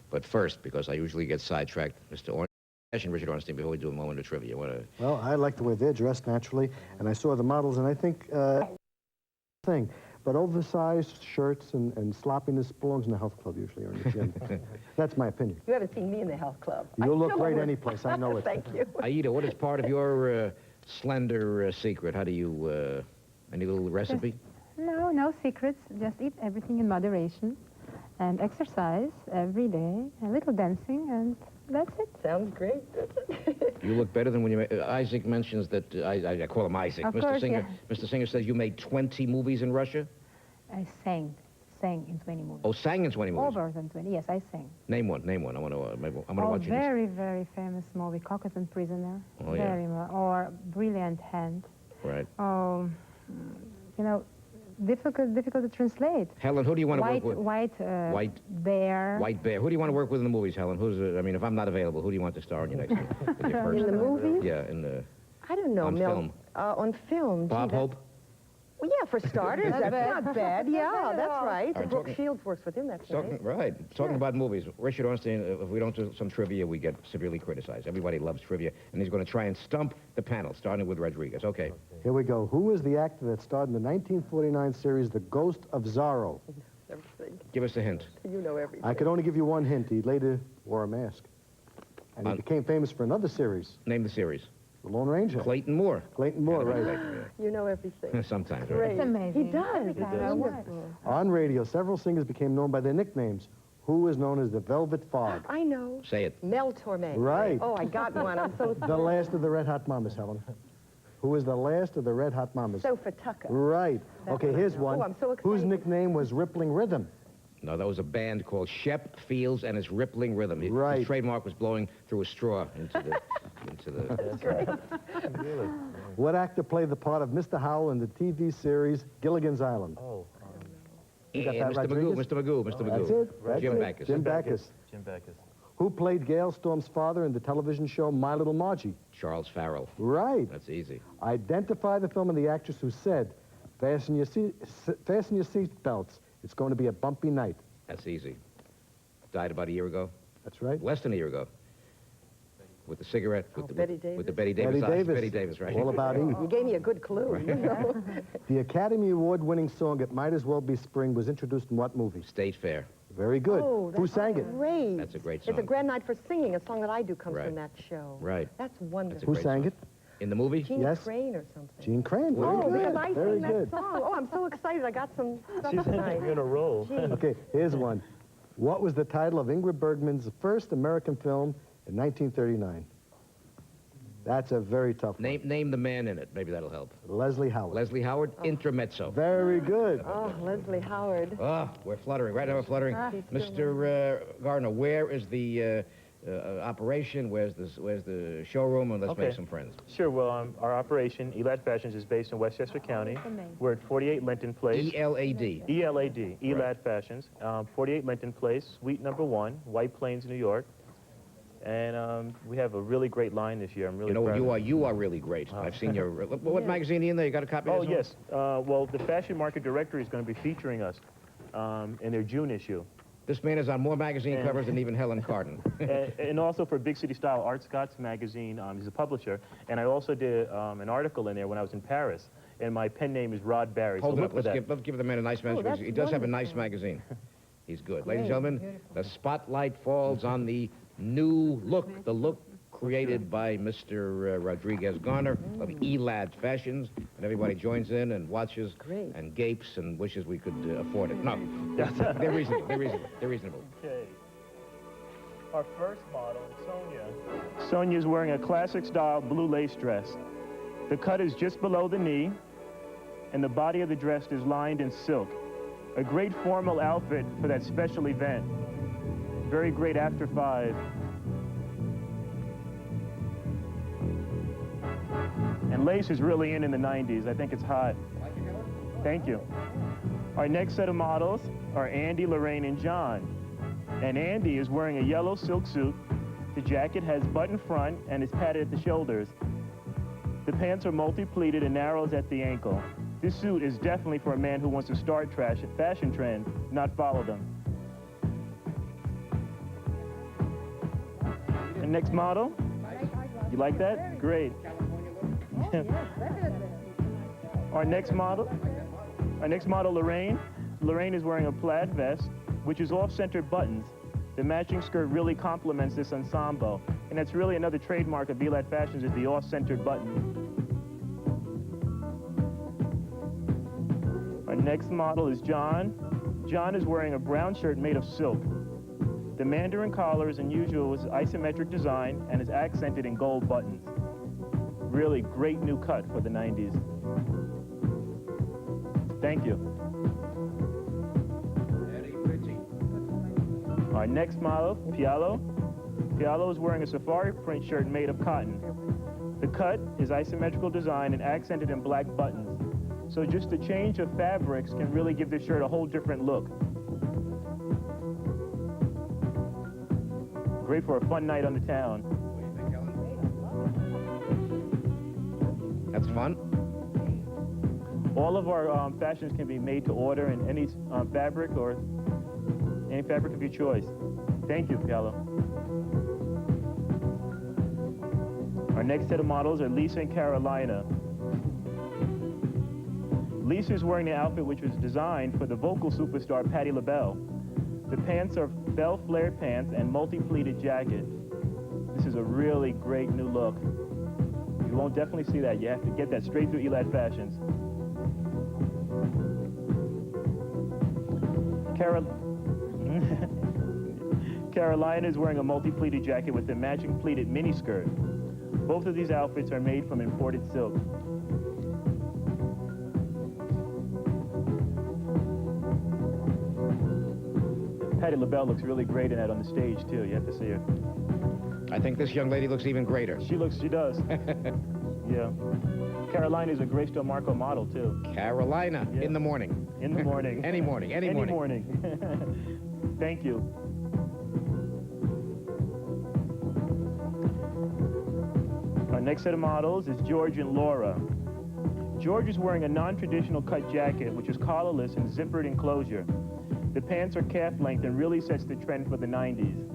But first, because I usually get sidetracked, Mr. Ornstein and Richard Ornstein, before we do a moment of trivia, what a... Well, I like the way they're dressed naturally, and I saw the models, and I think but oversized shirts and sloppiness belongs in the health club usually, or in the gym. That's my opinion. You haven't seen me in the health club. You'll look great any place, I know it. Thank you. Aida, what is part of your slender secret? How do you, any little recipe? No secrets. Just eat everything in moderation and exercise every day, a little dancing, and that's it. Sounds great. You look better than when you... Isaac mentions that... I call him Isaac. Of Mr. course, Singer, yeah. Mr. Singer says you made 20 movies in Russia? I sang in 20 movies. Oh, sang in 20 movies? Over than 20, yes, I sang. Name one. I want to watch it. Very, very famous movie, Cockers and Prisoner. Oh, very yeah. Or Brilliant Hand. Right. Oh, you know, difficult to translate. Helen, who do you want to work with? White Bear. White Bear. Who do you want to work with in the movies, Helen? Who's? I mean, if I'm not available, who do you want to star in your next one? In the movies? Yeah, in the... I don't know, on Mel. film. On film. Bob Hope? Well, yeah, for starters, that's not bad. Yeah, that's right. All right, Brooke Shields works with him, that's right. Talking about movies. Richard Ornstein, if we don't do some trivia, we get severely criticized. Everybody loves trivia, and he's going to try and stump the panel, starting with Rodriguez. Okay. Here we go. Who was the actor that starred in the 1949 series The Ghost of Zorro? Everything. Give us a hint. You know everything. I could only give you one hint. He later wore a mask. And he became famous for another series. Name the series. The Lone Ranger. Clayton Moore. Clayton Moore, right. You know everything. Sometimes, Great. right? It's amazing. He does. Every time I watch. On radio, several singers became known by their nicknames. Who is known as the Velvet Fog? I know. Say it. Mel Torme. Right. Oh, I got one. I'm so The last of the Red Hot Mamas, Helen. Who is the last of the Red Hot Mamas? Sofa Tucker. Right. Okay, what I here's know. one. Oh, I'm so Whose excited. nickname was Rippling Rhythm? No, that was a band called Shep Fields and his Rippling Rhythm. Right. His trademark was blowing through a straw into the... That's great. What actor played the part of Mr. Howell in the TV series Gilligan's Island? Oh, You got that, Mr. Rodriguez? Magoo. That's it. That's Jim it. Backus. Jim Backus. Jim Backus. Who played Gail Storm's father in the television show My Little Margie? Charles Farrell. Right. That's easy. Identify the film and the actress who said, fasten your seat belts. It's going to be a bumpy night. That's easy. Died about a year ago. That's right. Less than a year ago. With the cigarette. With the Betty Davis. With the Betty Davis eyes. Betty Davis, right. All about Eve. You gave me a good clue. You know? The Academy Award-winning song It Might As Well Be Spring was introduced in what movie? State Fair. Very good. Oh, Who that's sang it? Great. That's a great song. It's a grand night for singing. A song that I do comes Right. from that show. Right. That's wonderful. Who great sang song. it? In the movie? Gene Yes. Crane or something. Gene Crane. Very Oh, good. because I Very sing that good. song. Oh, I'm so excited. I got some stuff tonight. You're in a roll. Okay, here's one. What was the title of Ingrid Bergman's first American film in 1939? That's a very tough one. Name the man in it. Maybe that'll help. Leslie Howard. Leslie Howard, Intermezzo. Very good. Oh, Leslie Howard. Oh, we're fluttering. Right now we're fluttering. Mr. Gardner, where is the operation? Where's the showroom? And let's make some friends. Sure, well, our operation, Elad Fashions, is based in Westchester County. We're at 48 Linton Place. E-L-A-D. E-L-A-D, Elad Fashions. 48 Linton Place, suite number 1, White Plains, New York. And we have a really great line this year. I'm really proud of it. You are really great. I've seen your... What magazine are you in there? You got a copy of Oh, this yes. Well, the Fashion Market Directory is going to be featuring us in their June issue. This man is on more magazine covers than even Helen Carden. And also for Big City Style, Art Scott's magazine, he's a publisher. And I also did an article in there when I was in Paris. And my pen name is Rod Barry. Hold so it up. look for Let's give the man a nice mention. that's He does have a nice wonderful. magazine. He's good. Ladies and gentlemen, the spotlight falls on the new look, the look created by Mr. Rodriguez Garner of Elad Fashions. And everybody joins in and watches and gapes and wishes we could afford it. No, they're reasonable. They're reasonable. Okay. Our first model, Sonia. Sonia's wearing a classic style blue lace dress. The cut is just below the knee, and the body of the dress is lined in silk. A great formal outfit for that special event. Very great after 5. And lace is really in the 90s. I think it's hot. Thank you. Our next set of models are Andy, Lorraine, and John. And Andy is wearing a yellow silk suit. The jacket has button front and is padded at the shoulders. The pants are multi-pleated and narrows at the ankle. This suit is definitely for a man who wants to start fashion trends, not follow them. next model. You like that? Great. Our next model, Lorraine. Lorraine is wearing a plaid vest, which is off-center buttons. The matching skirt really complements this ensemble, and that's really another trademark of Elad Fashions is the off-centered button. Our next model is John. John is wearing a brown shirt made of silk. The mandarin collar is unusual with isometric design and is accented in gold buttons. Really great new cut for the 90s. Thank you. Our next model, Pialo. Pialo is wearing a safari print shirt made of cotton. The cut is isometrical design and accented in black buttons. So just a change of fabrics can really give this shirt a whole different look. Great for a fun night on the town. That's fun. All of our fashions can be made to order in any fabric or any fabric of your choice. Thank you, Pialo. Our next set of models are Lisa and Carolina. Lisa is wearing the outfit which was designed for the vocal superstar Patti LaBelle. The pants are bell flared pants and multi-pleated jacket. This is a really great new look. You won't definitely see that. You have to get that straight through Elad Fashions. Carolina is wearing a multi-pleated jacket with a matching pleated miniskirt. Both of these outfits are made from imported silk. Patti LaBelle looks really great in that on the stage, too. You have to see her. I think this young lady looks even greater. She does. Yeah. Carolina is a Grace Del Marco model, too. Carolina, Yeah. in the morning. In the morning. Any morning, any morning. morning. Thank you. Our next set of models is George and Laura. George is wearing a non-traditional cut jacket, which is collarless and zippered enclosure. The pants are calf length and really sets the trend for the 90s.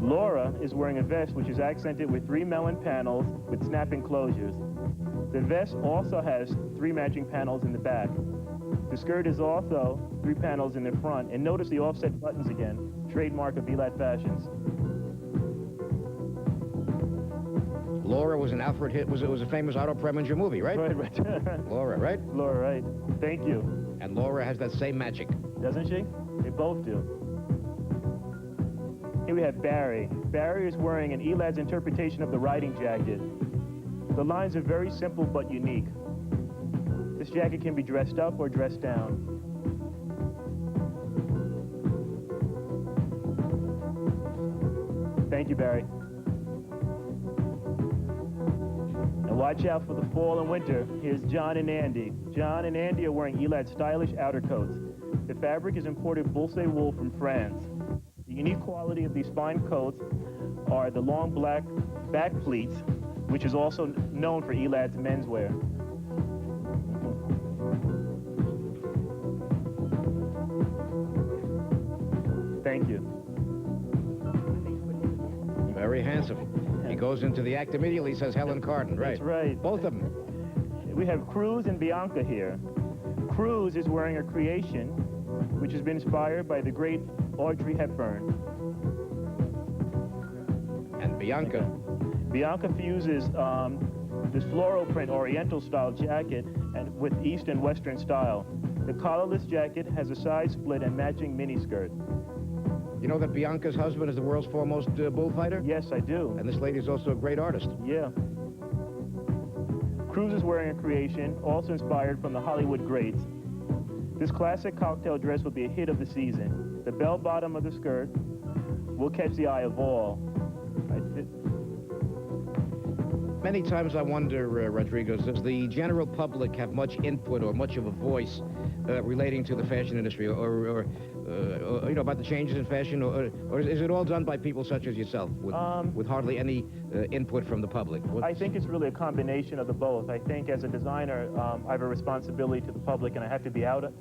Laura is wearing a vest which is accented with 3 melon panels with snap enclosures. The vest also has 3 matching panels in the back. The skirt is also 3 panels in the front, and notice the offset buttons again, trademark of Elad Fashions. Laura was an Alfred hit. It was a famous Otto Preminger movie, right? Right. Laura, right? Laura, right. Thank you. And Laura has that same magic. Doesn't she? They both do. Here we have Barry. Barry is wearing an Elad's interpretation of the riding jacket. The lines are very simple but unique. This jacket can be dressed up or dressed down. Thank you, Barry. And watch out for the fall and winter. Here's John and Andy. John and Andy are wearing Elad's stylish outer coats. The fabric is imported Bulsey wool from France. The unique quality of these fine coats are the long black back pleats, which is also known for Elad's menswear. Thank you. Very handsome. He goes into the act immediately, says Helen Carden, right? That's right. Both of them. We have Cruz and Bianca here. Cruz is wearing a creation which has been inspired by the great Audrey Hepburn. And Bianca. Bianca fuses this floral print oriental style jacket and with East and Western style. The collarless jacket has a side split and matching miniskirt. You know that Bianca's husband is the world's foremost bullfighter? Yes, I do. And this lady is also a great artist. Yeah. Cruz is wearing a creation, also inspired from the Hollywood greats. This classic cocktail dress will be a hit of the season. The bell bottom of the skirt will catch the eye of all. Many times I wonder, Rodriguez, does the general public have much input or much of a voice relating to the fashion industry, or you know, about the changes in fashion, or is it all done by people such as yourself, with hardly any input from the public? I think it's really a combination of the both. I think as a designer, I have a responsibility to the public, and I have to be out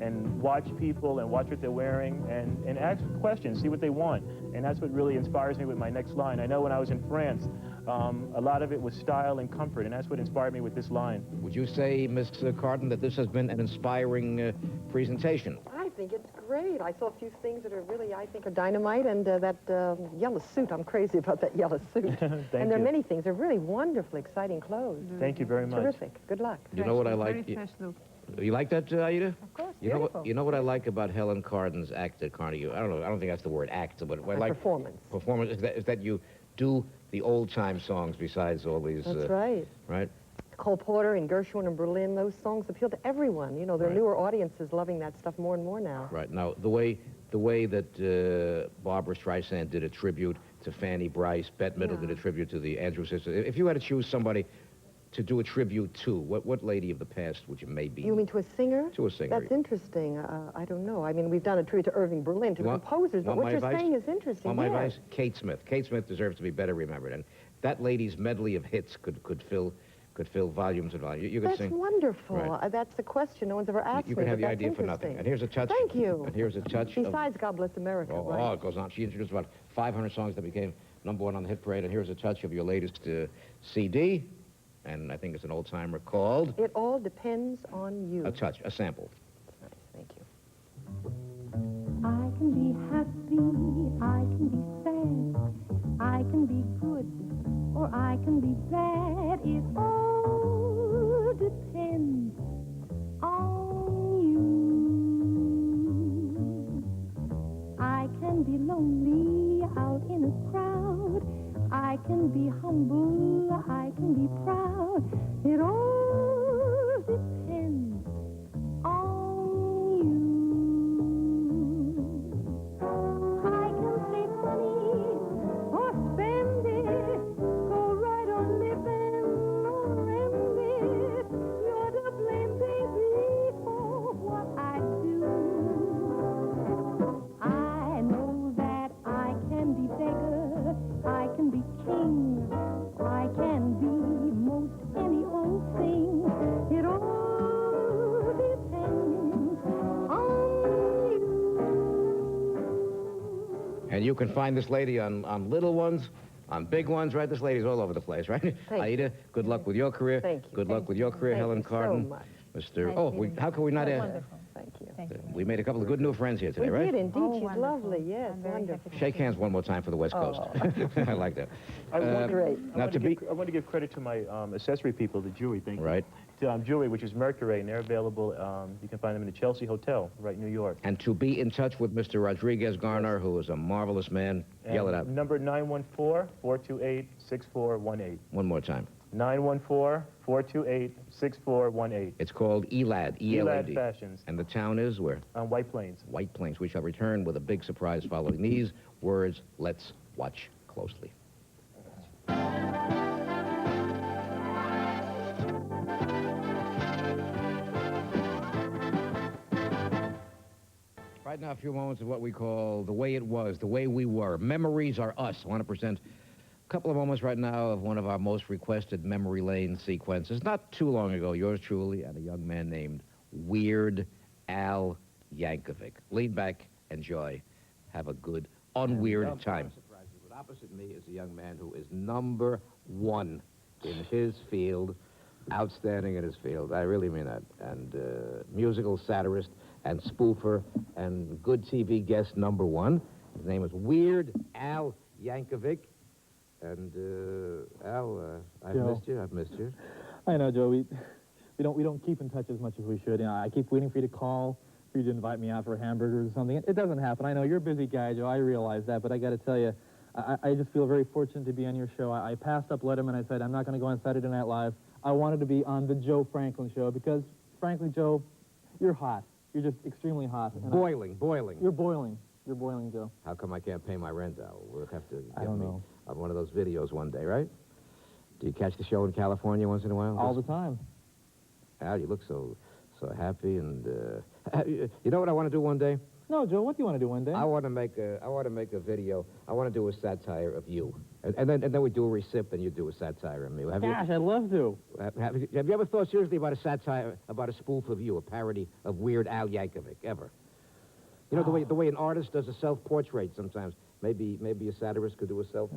and watch people and watch what they're wearing and ask questions, see what they want. And that's what really inspires me with my next line. I know when I was in France, a lot of it was style and comfort, and that's what inspired me with this line. Would you say, Miss Carton, that this has been an inspiring presentation? I think it's great. I saw a few things that are really, I think, are dynamite, and that yellow suit. I'm crazy about that yellow suit. Thank and there are you. many things. They're really wonderful, exciting clothes. Thank you very much. Terrific. Good luck. You know what I like? Very fresh look. You like that, Aida? Of course, You know beautiful. what? You know what I like about Helen Carden's act at Carnegie? I don't know. I don't think that's the word act, but what I like Performance. performance is that you do the old-time songs besides all these. That's right. Right. Cole Porter and Gershwin and Berlin, those songs appeal to everyone. You know, there are Right. newer audiences loving that stuff more and more now. Right. Now, the way that Barbara Streisand did a tribute to Fanny Bryce, Bette Midler did a tribute to the Andrews sisters. If you had to choose somebody to do a tribute to, what lady of the past would you maybe? You mean to a singer? To a singer. That's interesting. I don't know. I mean, we've done a tribute to Irving Berlin, to composers, but want what my you're advice? saying is interesting. Want my yes. advice? Kate Smith. Kate Smith deserves to be better remembered, and that lady's medley of hits could fill volumes and volumes. You could That's sing. wonderful. Right. That's the question. No one's ever asked You me. could have but the that's idea for nothing. interesting. And here's a touch. Thank you. And here's a touch. Besides God Bless America, Oh, right? it goes on. She introduced about 500 songs that became #1 on the hit parade, and here's a touch of your latest CD, and I think it's an old-timer called It all depends on you. A Touch, a sample. Nice. Thank you. I can be happy, I can be sad, I can be good, or I can be bad. It all depends on you. I can be lonely out in a crowd, I can be humble, I can be proud. It all depends on you. I can save money or spend it, go right on living or end it. You're to blame, baby, for what I do. I know that I can be beggar, I can be king, I can be most any old thing. It all depends on you. And you can find this lady on little ones, on big ones, right? This lady's all over the place, right? Thank Aida, good luck with your career. Thank you. Good luck with your career, Thank Helen you so Carden. much. Mr. Nice Oh, meeting you. how can we not? Wonderful. Thank you. Thank you. We made a couple of good new friends here today, We right? did indeed. Oh, She's wonderful. lovely. Yes, I'm very wonderful. happy. Shake hands one more time for the West Coast. I like that. I want, Great. Now to be I want to give credit to my accessory people, the jewelry, thank you. right, To, jewelry, which is Mercury, and they're available, you can find them in the Chelsea Hotel, right in New York. and to be in touch with Mr. Rodriguez Garner, who is a marvelous man. Yell it out Number 914-428-6418. one more time. 914-428-6418. It's called ELAD, E-L-A-D. Elad Fashions And the town is where? on White Plains. White Plains. We shall return with a big surprise following these words. Let's watch closely. Right now, a few moments of what we call the way it was, the way we were. Memories are us. I want to present a couple of moments right now of one of our most requested memory lane sequences. Not too long ago, yours truly and a young man named Weird Al Yankovic. Lean back, enjoy, have a good, unweird time. But opposite me is a young man who is #1 in his field, outstanding in his field. I really mean that. And musical satirist and spoofer and good TV guest #1. His name is Weird Al Yankovic. And Al, I've Joe. missed you. I've missed you. I know, Joe. We don't keep in touch as much as we should. You know, I keep waiting for you to call, for you to invite me out for hamburgers or something. It doesn't happen. I know you're a busy guy, Joe. I realize that, but I got to tell you, I just feel very fortunate to be on your show. I passed up Letterman. I said I'm not going to go on Saturday Night Live. I wanted to be on the Joe Franklin show because, frankly, Joe, you're hot. You're just extremely hot. And Boiling. You're boiling. You're boiling, Joe. How come I can't pay my rent, Al? We'll have to I get don't me know. on one of those videos one day, right? Do you catch the show in California once in a while? All the time. Al, you look so happy and... you know what I want to do one day? No, Joe, what do you want to do one day? I want to make a video. I want to do a satire of you, and then we do a recip, and you do a satire of me. Gosh, I'd love to. Have you ever thought seriously about a satire, about a spoof of you, a parody of Weird Al Yankovic? Ever? You know the way an artist does a self-portrait sometimes. Maybe a satirist could do a self.